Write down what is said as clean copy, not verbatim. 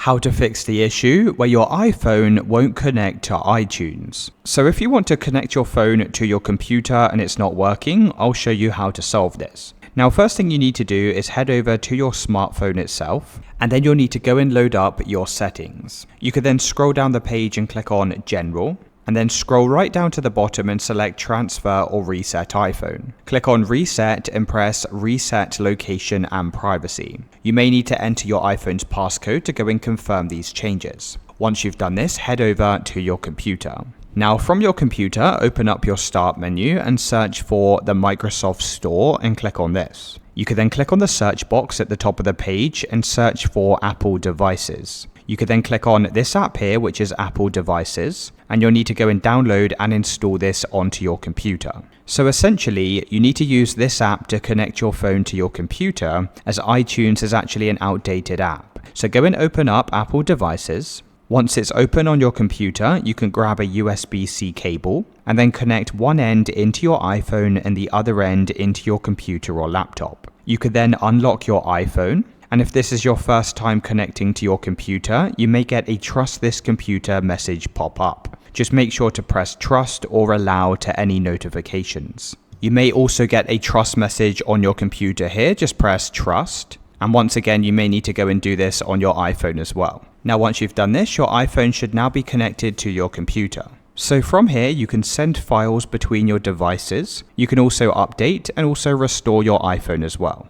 How to fix the issue where your iPhone won't connect to iTunes. So if you want to connect your phone to your computer and it's not working, I'll show you how to solve this. Now, first thing you need to do is head over to your smartphone itself, and then you'll need to go and load up your settings. You could then scroll down the page and click on General, and then scroll right down to the bottom and select Transfer or Reset iPhone. Click on Reset and press Reset Location and Privacy. You may need to enter your iPhone's passcode to go and confirm these changes. Once you've done this, head over to your computer. Now from your computer, open up your Start menu and search for the Microsoft Store and click on this. You can then click on the search box at the top of the page and search for Apple devices. You could then click on this app here, which is Apple devices, and you'll need to go and download and install this onto your computer. So essentially, you need to use this app to connect your phone to your computer, as iTunes is actually an outdated app. So go and open up Apple devices. Once it's open on your computer, you can grab a USB-C cable and then connect one end into your iPhone and the other end into your computer or laptop. You could then unlock your iPhone. And if this is your first time connecting to your computer, you may get a Trust This Computer message pop up. Just make sure to press Trust or Allow to any notifications. You may also get a trust message on your computer here, just press Trust. And once again, you may need to go and do this on your iPhone as well. Now, once you've done this, your iPhone should now be connected to your computer. So from here, you can send files between your devices. You can also update and also restore your iPhone as well.